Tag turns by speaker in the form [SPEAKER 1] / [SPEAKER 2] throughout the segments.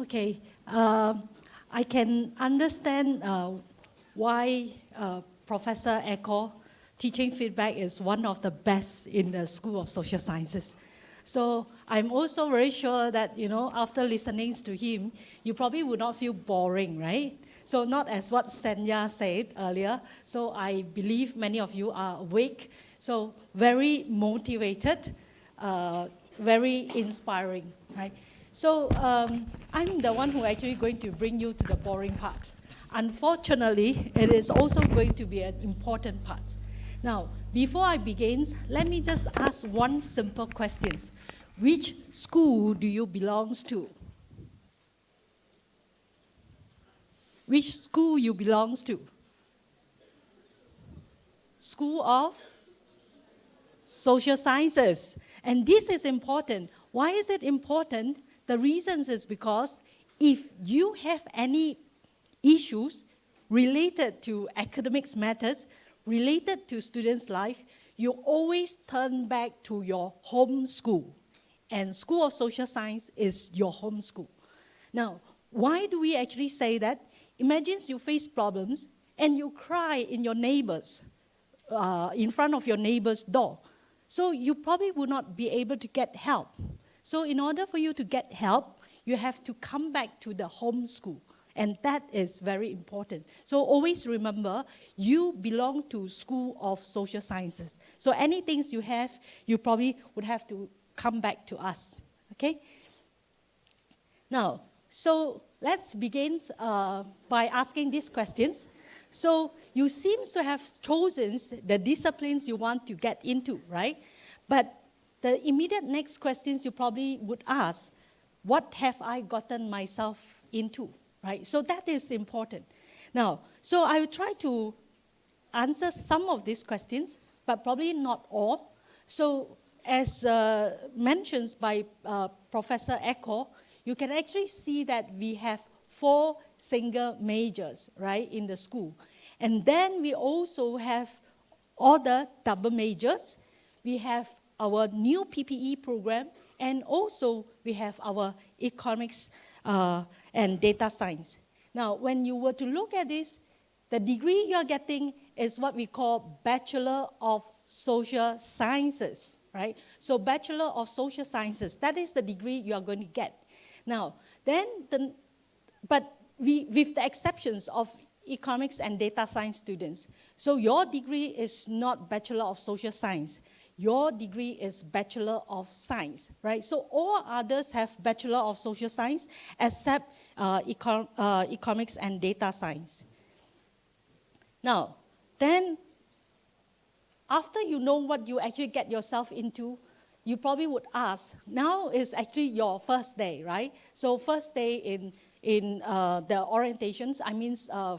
[SPEAKER 1] Okay, I can understand why Professor Echo teaching feedback is one of the best in the School of Social Sciences. So I'm also very sure that, after listening to him, you probably would not feel boring, right? So not as what Senya said earlier. So I believe many of you are awake. So very motivated, very inspiring, right? So I'm the one who actually going to bring you to the boring part. Unfortunately, it is also going to be an important part. Now, before I begin, let me just ask one simple question. Which school do you belong to? Which school you belong to? School of Social Sciences. And this is important. Why is it important? The reason is because if you have any issues related to academics matters, related to students' life, you always turn back to your home school. And School of Social Science is your home school. Now, why do we actually say that? Imagine you face problems and you cry in your neighbors, in front of your neighbor's door. So you probably will not be able to get help. So in order for you to get help, you have to come back to the home school. And that is very important. So always remember, you belong to School of Social Sciences. So any things you have, you probably would have to come back to us, okay? Now, so let's begin by asking these questions. So you seem to have chosen the disciplines you want to get into, right? But the immediate next questions you probably would ask, what have I gotten myself into, right? So that is important. Now, so I will try to answer some of these questions, but probably not all. So as mentioned by Professor Echo, you can actually see that we have 4 single majors, right, in the school. And then we also have other double majors. We have our new PPE program, and also we have our economics and data science. Now, when you were to look at this, the degree you're getting is what we call Bachelor of Social Sciences, right? So Bachelor of Social Sciences, that is the degree you are going to get. Now, but with the exceptions of economics and data science students. So your degree is not Bachelor of Social Science. Your degree is Bachelor of Science, right? So all others have Bachelor of Social Science except economics and data science. Now, then after you know what you actually get yourself into, you probably would ask, now is actually your first day, right? So first day in the orientations, I mean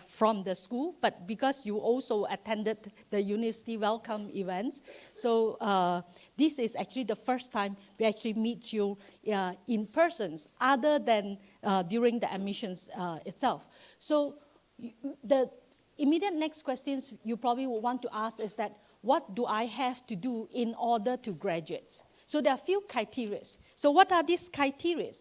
[SPEAKER 1] from the school, but because you also attended the university welcome events, so this is actually the first time we actually meet you in person, other than during the admissions itself. So the immediate next questions you probably will want to ask is that, what do I have to do in order to graduate? So there are a few criteria. So what are these criteria?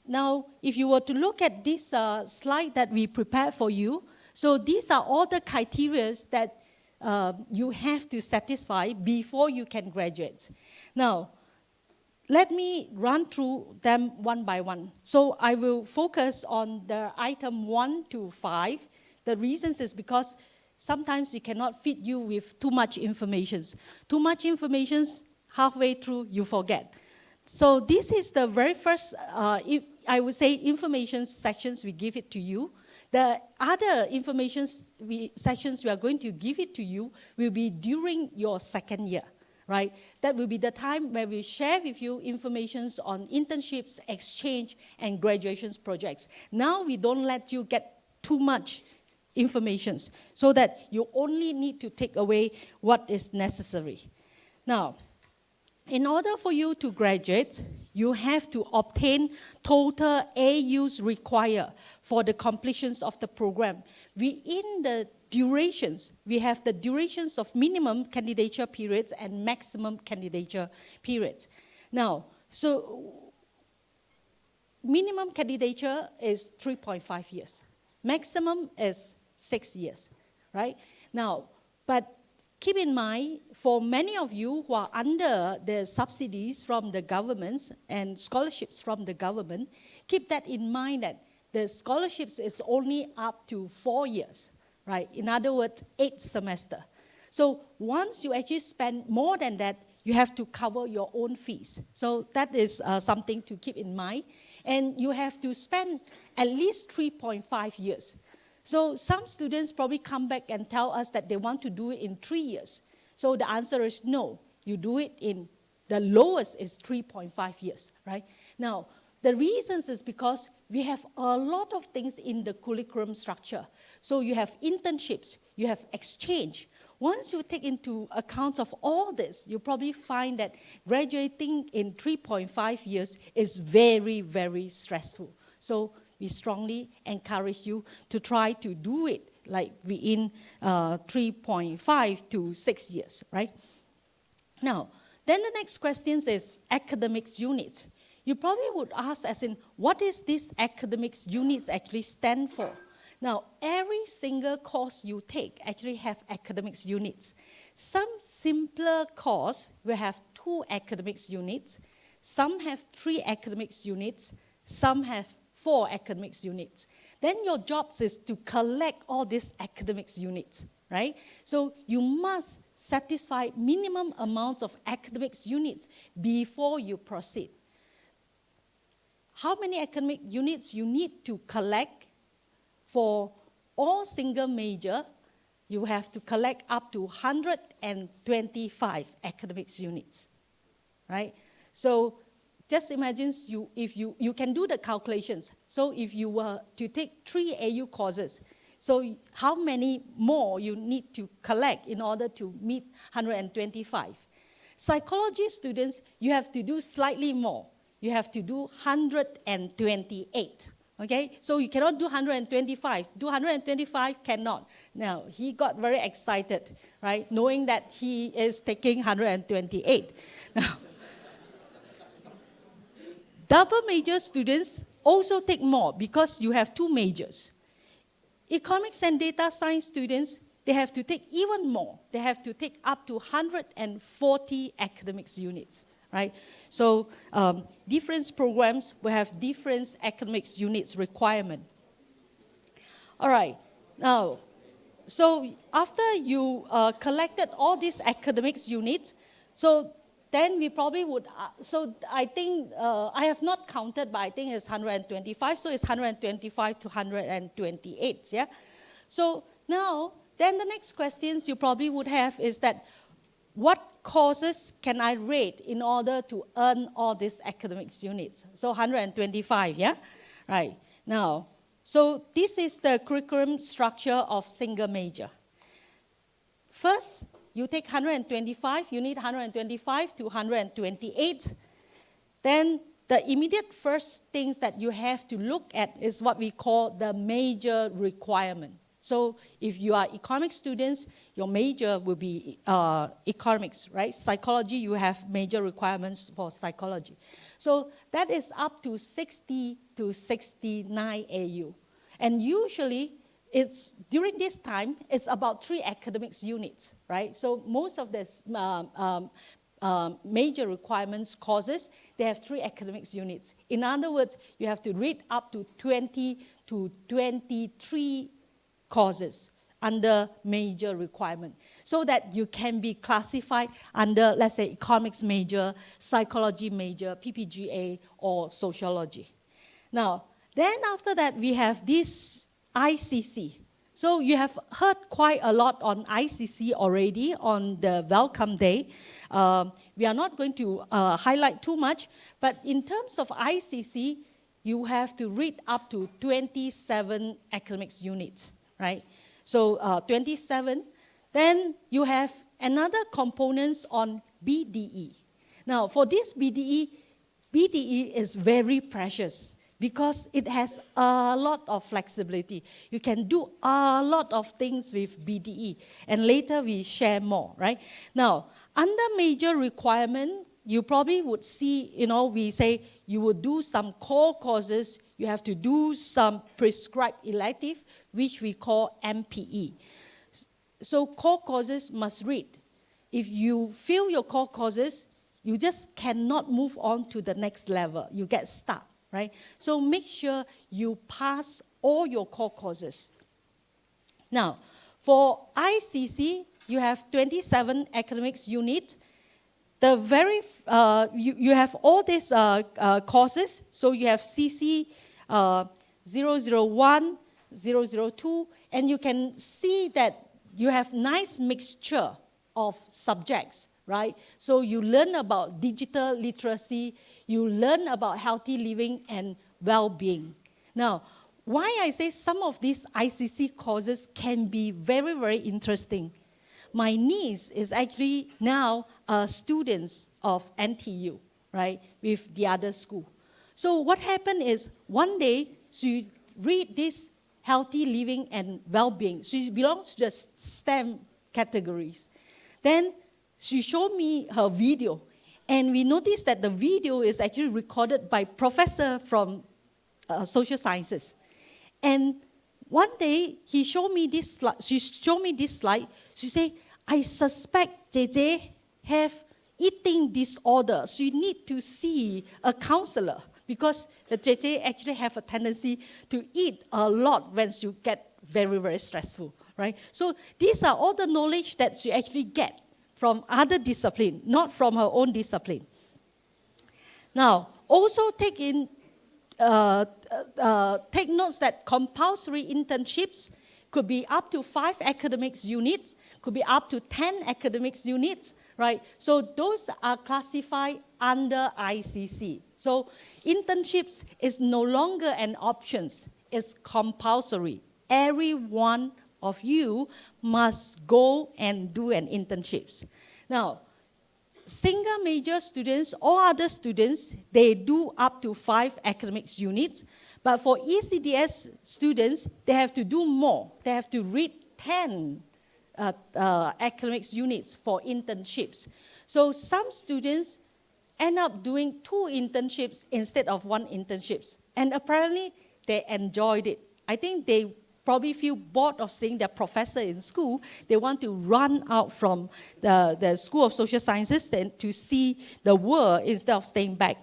[SPEAKER 1] Now, if you were to look at this slide that we prepared for you, so these are all the criteria that you have to satisfy before you can graduate. Now, let me run through them one by one. So I will focus on the item 1 to 5. The reasons is because sometimes it cannot fit you with too much information. Too much information, halfway through, you forget. So this is the very first, I would say, information sections we give it to you. The other information sections we are going to give it to you will be during your second year, right? That will be the time where we share with you information on internships, exchange, and graduations projects. Now we don't let you get too much information so that you only need to take away what is necessary. Now, in order for you to graduate, you have to obtain total AUs required for the completions of the program. Within the durations, we have the durations of minimum candidature periods and maximum candidature periods. Now, so minimum candidature is 3.5 years. Maximum is 6 years, right? Now, but keep in mind, for many of you who are under the subsidies from the governments and scholarships from the government, keep that in mind that the scholarships is only up to 4 years, right? In other words, 8 semesters. So once you actually spend more than that, you have to cover your own fees. So that is something to keep in mind. And you have to spend at least 3.5 years. So some students probably come back and tell us that they want to do it in 3 years. So the answer is no. You do it in, the lowest is 3.5 years, right? Now, the reasons is because we have a lot of things in the curriculum structure. So you have internships, you have exchange. Once you take into account of all this, you probably find that graduating in 3.5 years is very, very stressful. So we strongly encourage you to try to do it like within 3.5 to 6 years, right? Now, then the next question is academics units. You probably would ask as in, what is this academics units actually stand for? Now, every single course you take actually have academics units. Some simpler course will have 2 academics units. Some have 3 academics units. Some have 4 academics units. Then your job is to collect all these academics units, right? So you must satisfy minimum amounts of academics units before you proceed. How many academic units you need to collect? For all single major, you have to collect up to 125 academics units, right? So just imagine if you can do the calculations. So if you were to take 3 AU courses, so how many more you need to collect in order to meet 125? Psychology students, you have to do slightly more. You have to do 128. Okay, so you cannot do 125. Do 125 cannot. Now, he got very excited, right, knowing that he is taking 128. Now, double major students also take more because you have 2 majors. Economics and data science students, they have to take even more. They have to take up to 140 academics units. Right? So different programs will have different academics units requirement. All right, now, so after you collected all these academics units, so then we probably would, so I think, I have not counted, but I think it's 125, so it's 125 to 128, yeah? So now, then the next questions you probably would have is that, what courses can I rate in order to earn all these academics units? So 125, yeah? Right. Now, so this is the curriculum structure of single major. First, you take 125, you need 125 to 128. Then the immediate first things that you have to look at is what we call the major requirement. So if you are economics students, your major will be economics, right? Psychology, you have major requirements for psychology. So that is up to 60 to 69 AU. And usually, it's during this time, it's about 3 academics units, right? So most of the major requirements courses, they have 3 academics units. In other words, you have to read up to 20 to 23 courses under major requirement so that you can be classified under, let's say, economics major, psychology major, PPGA, or sociology. Now, then after that, we have this ICC. So you have heard quite a lot on ICC already on the welcome day. We are not going to highlight too much, but in terms of ICC, you have to read up to 27 academics units. Right? So 27. Then you have another components on BDE. Now, for this BDE is very precious because it has a lot of flexibility. You can do a lot of things with BDE, and later we share more, right? Now, under major requirement, you probably would see, we say you would do some core courses, you have to do some prescribed elective, which we call MPE. So core courses must read. If you fail your core courses, you just cannot move on to the next level. You get stuck, right? So make sure you pass all your core courses. Now, for ICC, you have 27 academics units. You have all these courses. So you have CC 001, 002, and you can see that you have nice mixture of subjects, right? So you learn about digital literacy, you learn about healthy living and well-being. Now, why I say some of these ICC courses can be very, very interesting. My niece is actually now a student of NTU, right, with the other school. So what happened is one day she read this healthy living and well-being. She belongs to the STEM categories. Then she showed me her video, and we noticed that the video is actually recorded by professor from social sciences. And one day she showed me this slide. She said, I suspect JJ have eating disorder. She need to see a counselor because the JJ actually have a tendency to eat a lot when she get very, very stressful, right? So these are all the knowledge that she actually get from other discipline, not from her own discipline. Now, also take notes that compulsory internships could be up to 5 academics units, could be up to 10 academics units, right? So those are classified under ICC. So internships is no longer an option, it's compulsory. Every one of you must go and do an internships. Now, single major students or other students, they do up to 5 academics units. But for ECDS students, they have to do more. They have to read 10 academics units for internships. So some students end up doing 2 internships instead of 1 internships. And apparently, they enjoyed it. I think they probably feel bored of seeing their professor in school. They want to run out from the School of Social Sciences and to see the world instead of staying back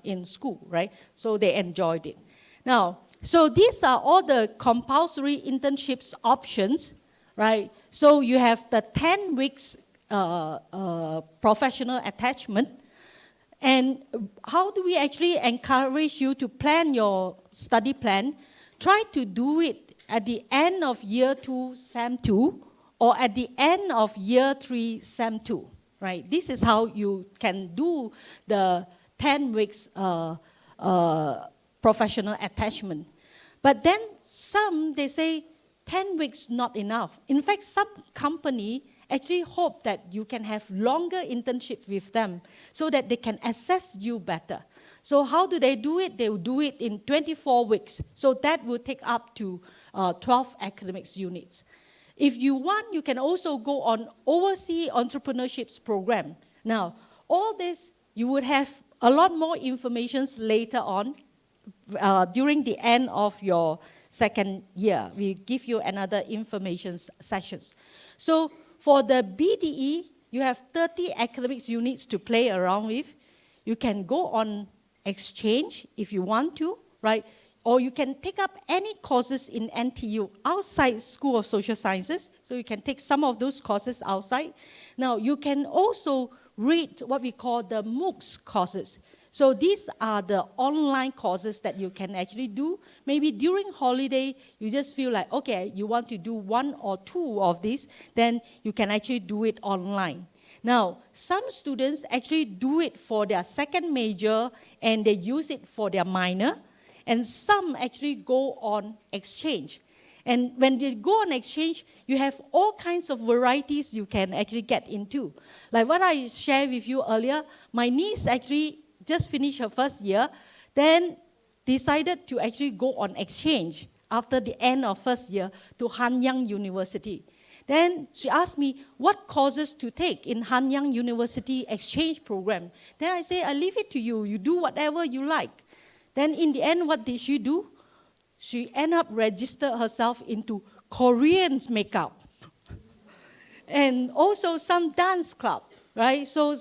[SPEAKER 1] in school, right? So they enjoyed it. Now, so these are all the compulsory internships options, right? So you have the 10 weeks professional attachment. And how do we actually encourage you to plan your study plan? Try to do it at the end of year 2, SEM 2, or at the end of year 3, SEM 2, right? This is how you can do the 10 weeks professional attachment. But then they say 10 weeks not enough. In fact, some company actually hope that you can have longer internship with them so that they can assess you better. So how do they do it? They will do it in 24 weeks. So that will take up to 12 academics units. If you want, you can also go on overseas entrepreneurships program. Now, all this, you would have a lot more information later on during the end of your second year. We give you another information sessions. So for the BDE, you have 30 academics units to play around with. You can go on exchange if you want to, right? Or you can take up any courses in NTU outside School of Social Sciences. So you can take some of those courses outside. Now, you can also read what we call the MOOCs courses. So these are the online courses that you can actually do. Maybe during holiday, you just feel like, okay, you want to do 1 or 2 of these, then you can actually do it online. Now, some students actually do it for their second major and they use it for their minor, and some actually go on exchange. And when they go on exchange, you have all kinds of varieties you can actually get into. Like what I shared with you earlier, my niece actually just finished her first year, then decided to actually go on exchange after the end of first year to Hanyang University. Then she asked me what courses to take in Hanyang University exchange program. Then I say, I leave it to you. You do whatever you like. Then in the end, what did she do? She ended up registered herself into Korean makeup and also some dance club, right? So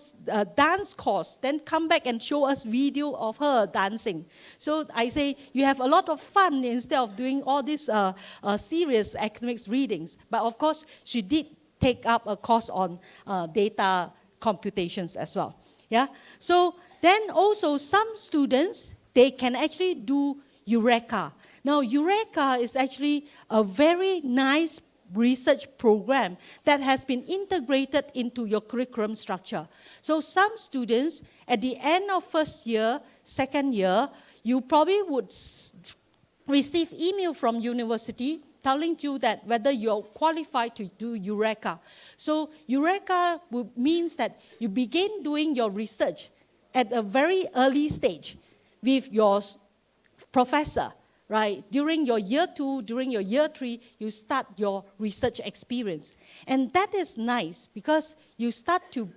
[SPEAKER 1] dance course, then come back and show us video of her dancing. So I say, you have a lot of fun instead of doing all these serious academics readings. But of course, she did take up a course on data computations as well. Yeah. So then also some students, they can actually do Eureka. Now, Eureka is actually a very nice research program that has been integrated into your curriculum structure. So some students, at the end of first year, second year, you probably would receive email from university telling you that whether you're qualified to do Eureka. So Eureka means that you begin doing your research at a very early stage with your professor. Right? During your year 2, during your year 3, you start your research experience. And that is nice because you start to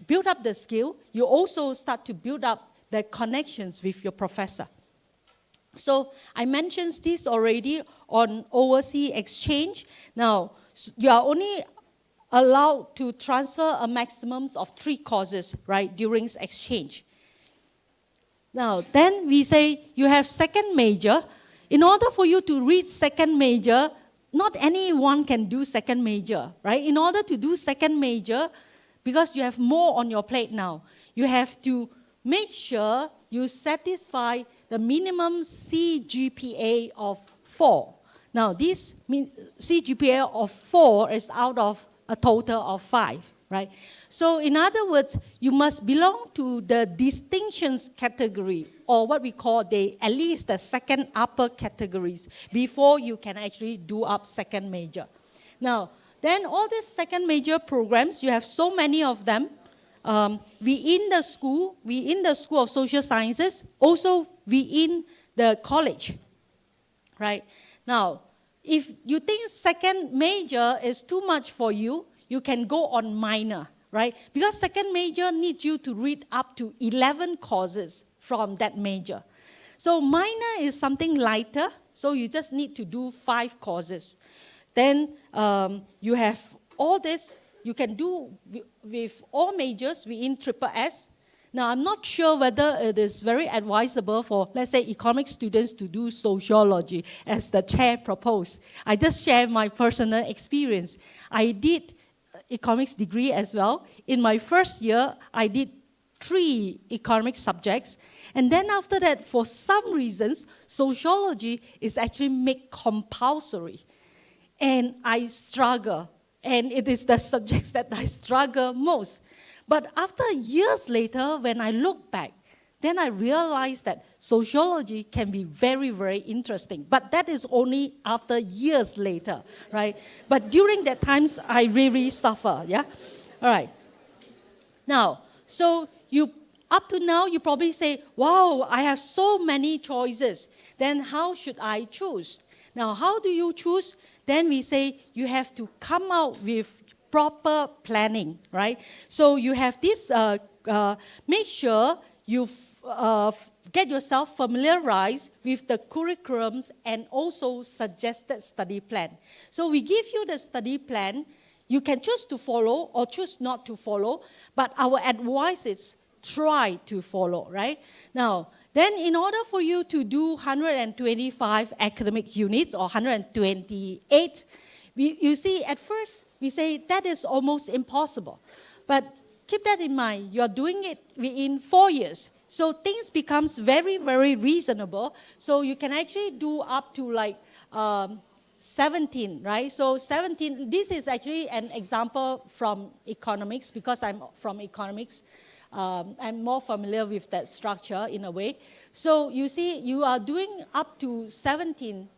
[SPEAKER 1] build up the skill. You also start to build up the connections with your professor. So I mentioned this already on overseas exchange. Now, you are only allowed to transfer a maximum of 3 courses, right, during exchange. Now, then we say you have second major. In order for you to read second major, not anyone can do second major, right? In order to do second major, because you have more on your plate now, you have to make sure you satisfy the minimum CGPA of 4. Now, this CGPA of 4 is out of a total of 5, right? So in other words, you must belong to the distinctions category, or what we call at least the second upper categories, before you can actually do up second major. Now, then all these second major programs, you have so many of them. We in the School of Social Sciences, also we in the college, right? Now, if you think second major is too much for you, you can go on minor, right? Because second major needs you to read up to 11 courses from that major. So minor is something lighter, so you just need to do 5 courses. Then you have all this, you can do with all majors within SSS. Now, I'm not sure whether it is very advisable for, let's say, economics students to do sociology, as the chair proposed. I just share my personal experience. I did economics degree as well. In my first year, I did 3 economics subjects. And then after that, for some reasons, sociology is actually made compulsory. And I struggle. And it is the subjects that I struggle most. But after years later, when I look back, then I realized that sociology can be very, very interesting. But that is only after years later, right? But during that times, I really suffer, yeah? All right. Now, so up to now, you probably say, wow, I have so many choices. Then how should I choose? Now, how do you choose? Then we say you have to come out with proper planning, right? So you have this, make sure you get yourself familiarized with the curriculums and also suggested study plan. So we give you the study plan. You can choose to follow or choose not to follow, but our advice is try to follow, right? Now, then in order for you to do 125 academic units or 128, you see at first we say that is almost impossible. But keep that in mind, you're doing it within 4 years. So things becomes very, very reasonable. So you can actually do up to like 17, right? So 17, this is actually an example from economics because I'm from economics. I'm more familiar with that structure in a way. So you see, you are doing up to 17,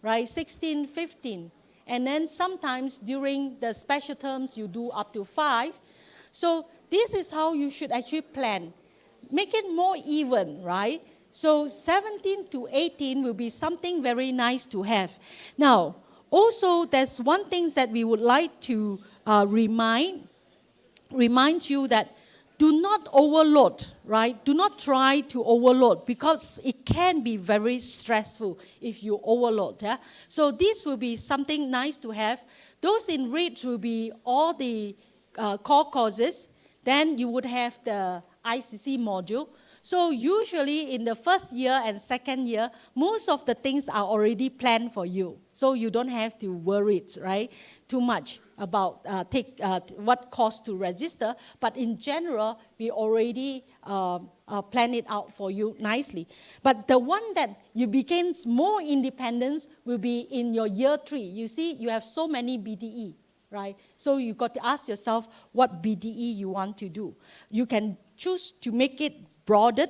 [SPEAKER 1] right? 16, 15. And then sometimes during the special terms, you do up to 5. So this is how you should actually plan. Make it more even, right? So 17 to 18 will be something very nice to have. Now, Also, there's one thing that we would like to remind you that do not overload, right? Do not try to overload because it can be very stressful if you overload. Yeah? So this will be something nice to have. Those in red will be all the core courses. Then you would have the ICC module. So usually in the first year and second year, most of the things are already planned for you. So you don't have to worry, right, too much about what course to register. But in general, we already plan it out for you nicely. But the one that you become more independent will be in your year 3. You see, you have so many BDE. Right? So you got to ask yourself what BDE you want to do. You can choose to make it broaden.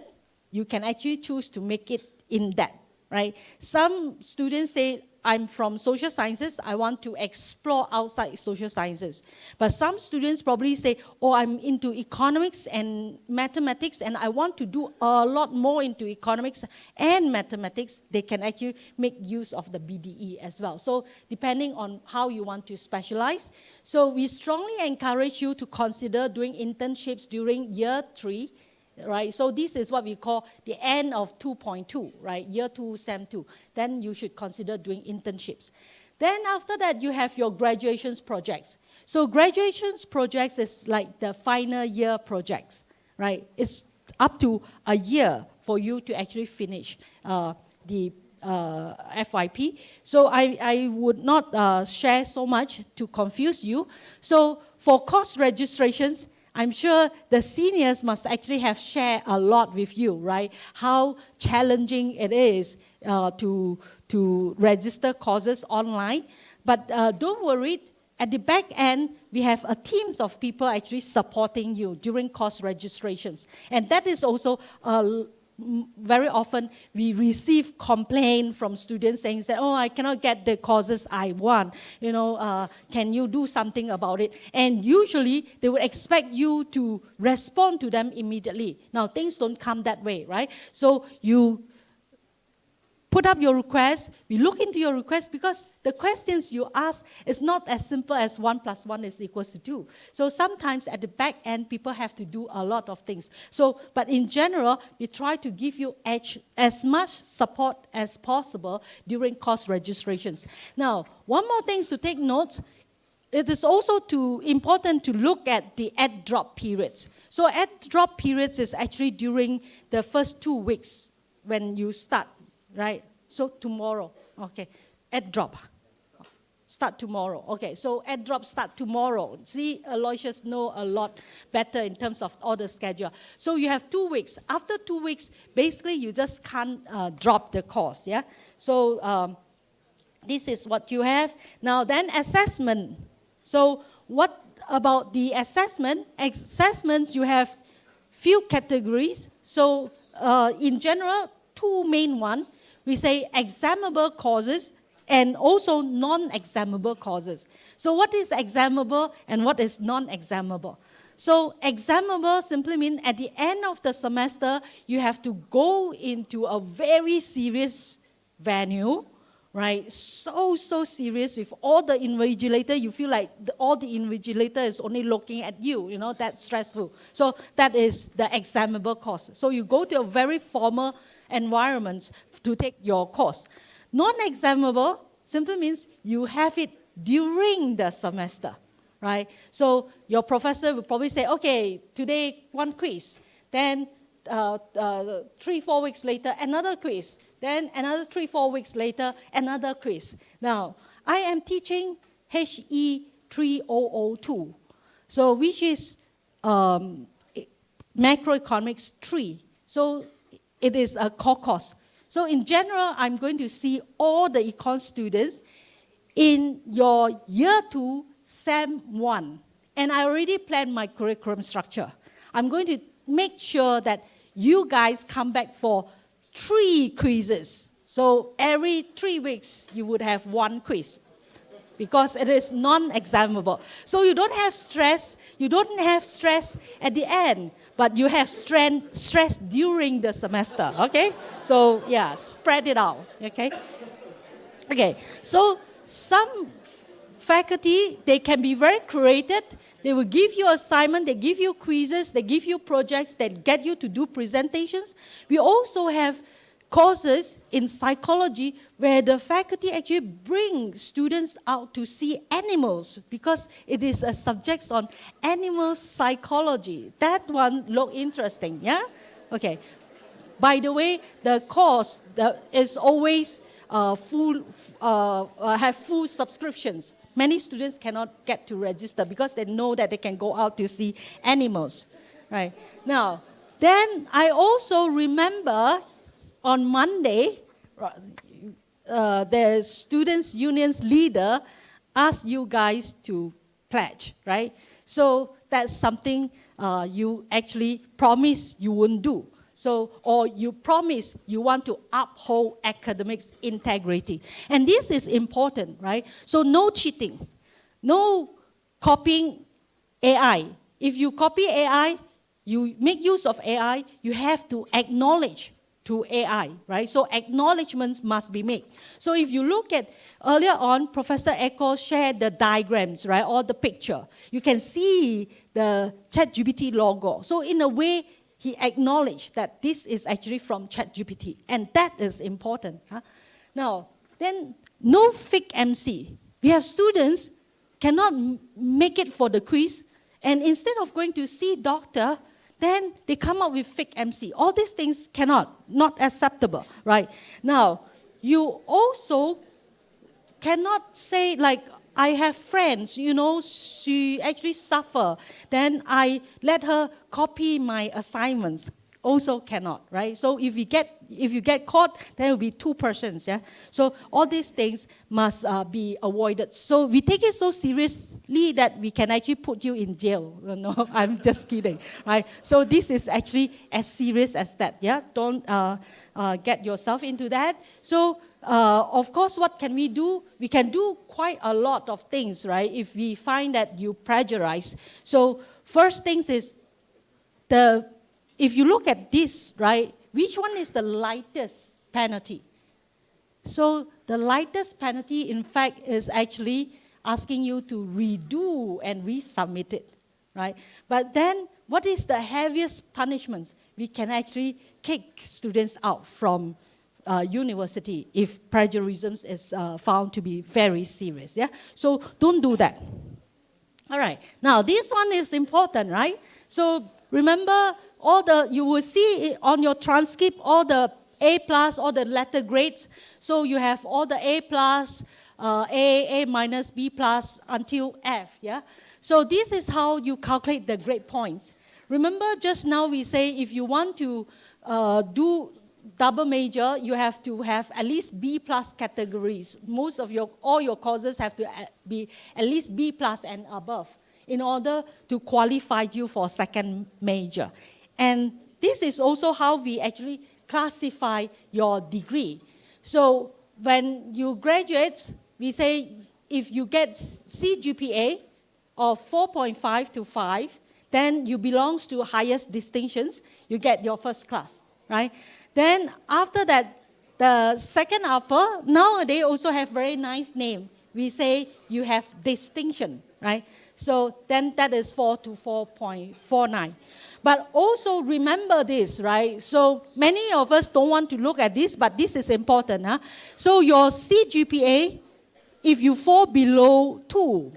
[SPEAKER 1] You can actually choose to make it in depth, right? Some students say, I'm from social sciences, I want to explore outside social sciences. But some students probably say, oh, I'm into economics and mathematics, and I want to do a lot more into economics and mathematics. They can actually make use of the BDE as well. So depending on how you want to specialize. So we strongly encourage you to consider doing internships during year 3. Right, so this is what we call the end of 2.2, right, year 2, SEM 2. Then you should consider doing internships. Then after that, you have your graduations projects. So graduations projects is like the final year projects, right? It's up to a year for you to actually finish the FYP. So I would not share so much to confuse you. So for course registrations, I'm sure the seniors must actually have shared a lot with you, right? How challenging it is to register courses online. But don't worry, at the back end, we have a teams of people actually supporting you during course registrations. And that is also very often we receive complaint from students saying that, oh, I cannot get the courses I want. Can you do something about it? And usually they would expect you to respond to them immediately. Now things don't come that way, right? So you put up your request, we look into your request because the questions you ask is not as simple as 1 + 1 is equals to 2. So sometimes at the back end, people have to do a lot of things. So, but in general, we try to give you as much support as possible during course registrations. Now, one more thing to take note, it is also important to look at the add-drop periods. So add-drop periods is actually during the first 2 weeks when you start. Right, so tomorrow, okay, add drop, start tomorrow. Okay, so add drop start tomorrow. See, Aloysius know a lot better in terms of all the schedule. So you have 2 weeks. After 2 weeks, basically you just can't drop the course, yeah? So this is what you have. Now then assessment. So what about the assessment? Assessments, you have few categories. So in general, 2 main ones. We say examinable courses and also non-examinable courses. So what is examinable and what is non-examinable? So examinable simply means at the end of the semester, you have to go into a very serious venue, right? So serious with all the invigilator. You feel like all the invigilator is only looking at you, that's stressful. So that is the examinable course. So you go to a very formal environment to take your course. Non-examinable simply means you have it during the semester, right? So your professor will probably say, okay, today 1 quiz, then 3-4 weeks later, another quiz, then another 3-4 weeks later, another quiz. Now, I am teaching HE 3002, so which is macroeconomics 3. So it is a core course. So in general, I'm going to see all the econ students in your year 2, SEM 1. And I already planned my curriculum structure. I'm going to make sure that you guys come back for 3 quizzes. So every 3 weeks, you would have 1 quiz because it is non-examinable. So you don't have stress. You don't have stress at the end, but you have stress during the semester, okay? So yeah, spread it out, okay? Okay, so some faculty, they can be very creative. They will give you assignment, they give you quizzes, they give you projects that get you to do presentations. We also have courses in psychology where the faculty actually bring students out to see animals because it is a subject on animal psychology. That one look interesting, yeah? Okay. By the way, the course is always have full subscriptions. Many students cannot get to register because they know that they can go out to see animals. Right. Now, then I also remember on Monday, the students' union's leader asked you guys to pledge, right? So that's something you actually promise you wouldn't do. So, or you promise you want to uphold academics integrity. And this is important, right? So no cheating, no copying AI. If you copy AI, you make use of AI, you have to acknowledge to AI, right? So acknowledgements must be made. So if you look at earlier on, Professor Echo shared the diagrams, right, or the picture. You can see the ChatGPT logo. So in a way, he acknowledged that this is actually from ChatGPT, and that is important. Huh? Now, then no fake MC. We have students cannot make it for the quiz, and instead of going to see doctor, then they come up with fake MC. All these things not acceptable, right? Now, you also cannot say like, I have friends, she actually suffer. Then I let her copy my assignments. Also cannot, right? So if you get caught, there will be 2 persons, yeah? So all these things must be avoided. So we take it so seriously that we can actually put you in jail. No, I'm just kidding, right? So this is actually as serious as that, yeah? Don't get yourself into that. So of course, what can we do? We can do quite a lot of things, right? If we find that you plagiarize. So first things is if you look at this, right, which one is the lightest penalty? So the lightest penalty, in fact, is actually asking you to redo and resubmit it, right? But then, what is the heaviest punishment? We can actually kick students out from university if plagiarism is found to be very serious, yeah? So don't do that. All right, now this one is important, right? So remember, you will see on your transcript all the A+, all the letter grades. So you have all the A+, A minus, B+, until F, yeah? So this is how you calculate the grade points. Remember just now we say if you want to do double major, you have to have at least B+ categories. All your courses have to be at least B+ and above in order to qualify you for second major. And this is also how we actually classify your degree. So when you graduate, we say if you get CGPA of 4.5 to 5, then you belong to highest distinctions, you get your first class, right? Then after that, the second upper, now they also have very nice name. We say you have distinction, right? So then that is 4 to 4.49. But also remember this, right? So many of us don't want to look at this, but this is important. Huh? So your CGPA, if you fall below 2,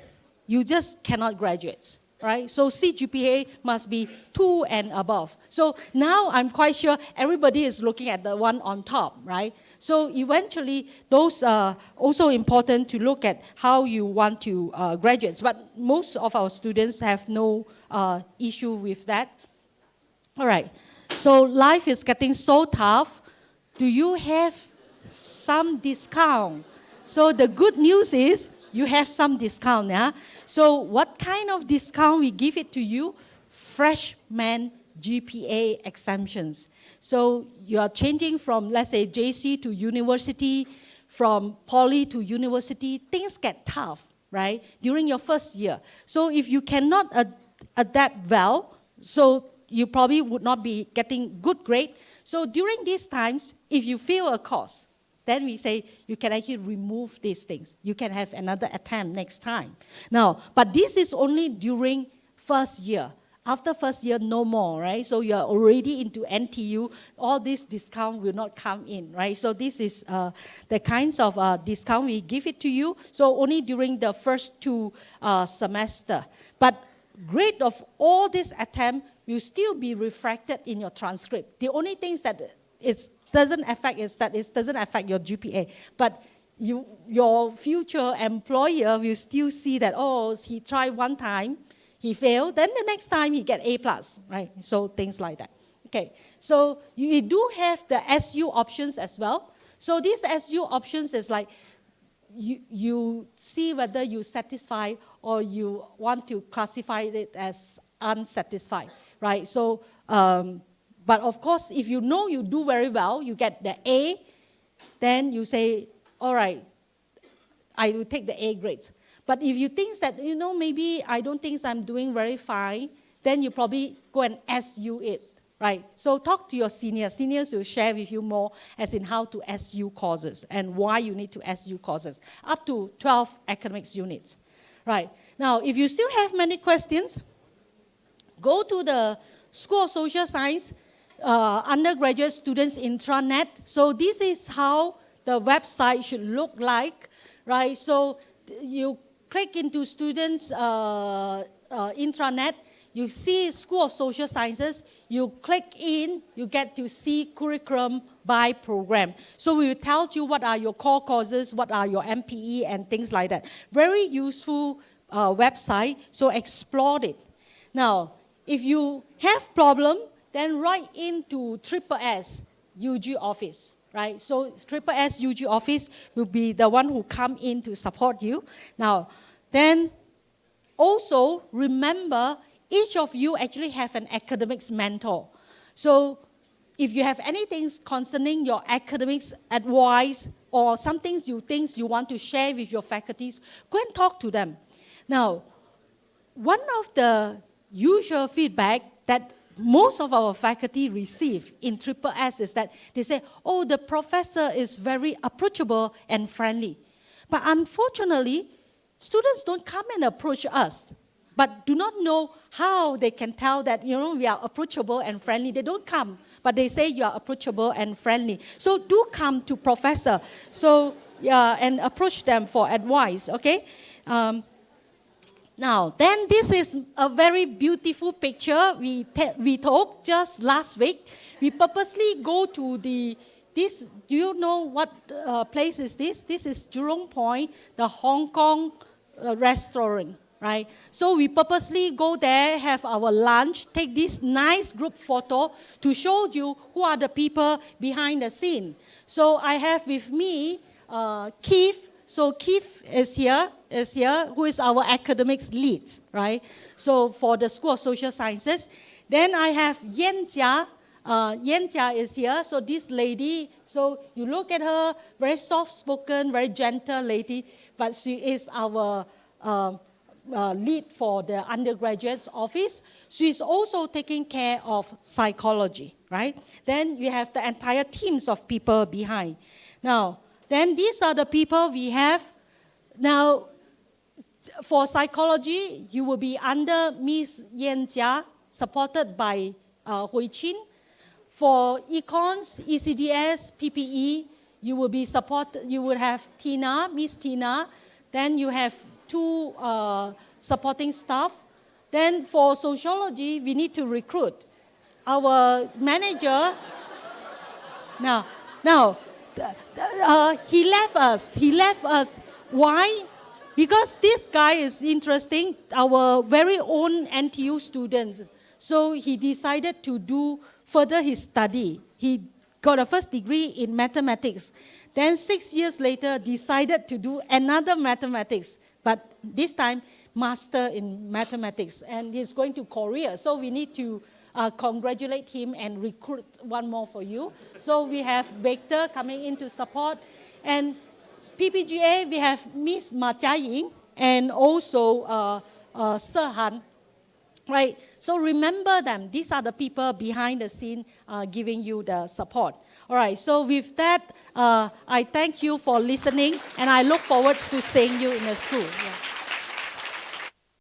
[SPEAKER 1] you just cannot graduate, right? So CGPA must be 2 and above. So now I'm quite sure everybody is looking at the one on top, right? So eventually, those are also important to look at how you want to graduate. But most of our students have no issue with that. All right, so life is getting so tough. Do you have some discount? So the good news is you have some discount, yeah? So what kind of discount we give it to you? Freshman GPA exemptions. So you are changing from, let's say, JC to university, from poly to university. Things get tough, right, during your first year. So if you cannot adapt well, so you probably would not be getting good grade. So during these times, if you fail a course, then we say you can actually remove these things. You can have another attempt next time. Now, but this is only during first year. After first year, no more, right? So you're already into NTU, all this discount will not come in, right? So this is the kinds of discount we give it to you. So only during the first 2 semester. But grade of all this attempt will still be reflected in your transcript. The only things that it doesn't affect is that it doesn't affect your GPA. But your future employer will still see that, oh, he tried one time, he failed, then the next time he get A+, right? So things like that. Okay, so you do have the SU options as well. So these SU options is like, you see whether you satisfy or you want to classify it as unsatisfied, right? So, but of course, if you know you do very well, you get the A, then you say, all right, I will take the A grades. But if you think that, maybe I don't think I'm doing very fine, then you probably go and SU it, right? So talk to your seniors. Seniors will share with you more as in how to SU courses and why you need to SU courses, up to 12 academics units, right? Now, if you still have many questions, go to the School of Social Science undergraduate students intranet. So this is how the website should look like, right? So you click into students intranet, you see School of Social Sciences, you click in, you get to see curriculum by program. So we will tell you what are your core courses, what are your MPE and things like that. Very useful website, so explore it. Now, if you have problem, then write into SSS UG office. Right? So SSS UG office will be the one who come in to support you. Now, then also remember each of you actually have an academics mentor. So if you have anything concerning your academics advice or some things you want to share with your faculties, go and talk to them. Now, one of the usual feedback that most of our faculty receive in SSS is that they say, oh, the professor is very approachable and friendly. But unfortunately, students don't come and approach us, but do not know how they can tell that, we are approachable and friendly. They don't come, but they say you are approachable and friendly. So do come to professor, so and approach them for advice, okay? Now, then this is a very beautiful picture we took just last week. We purposely go to do you know what place is this? This is Jurong Point, the Hong Kong restaurant, right? So we purposely go there, have our lunch, take this nice group photo to show you who are the people behind the scene. So I have with me Keith. So Keith is here, who is our academics lead, right? So for the School of Social Sciences. Then I have Yan Jia. Yan Jia is here. So this lady, so you look at her, very soft-spoken, very gentle lady, but she is our lead for the undergraduate's office. She is also taking care of psychology, right? Then we have the entire teams of people behind. Now, then these are the people we have. Now, for psychology, you will be under Miss Yan Jia, supported by Hui Chin. For econs, ECDS, PPE, you will be supported. You will have Tina, Miss Tina. Then you have 2 supporting staff. Then for sociology, we need to recruit our manager. Now. He left us. Why? Because this guy is interesting, our very own NTU student. So he decided to further his study. He got a first degree in mathematics. Then 6 years later, decided to do another mathematics, but this time master in mathematics. And he's going to Korea. So we need to congratulate him and recruit one more for you. So we have Victor coming in to support. And PPGA, we have Miss Ma Jiaying and also Sir Han. right? So remember them. These are the people behind the scene giving you the support. All right, so with that, I thank you for listening, and I look forward to seeing you in the school. Yeah.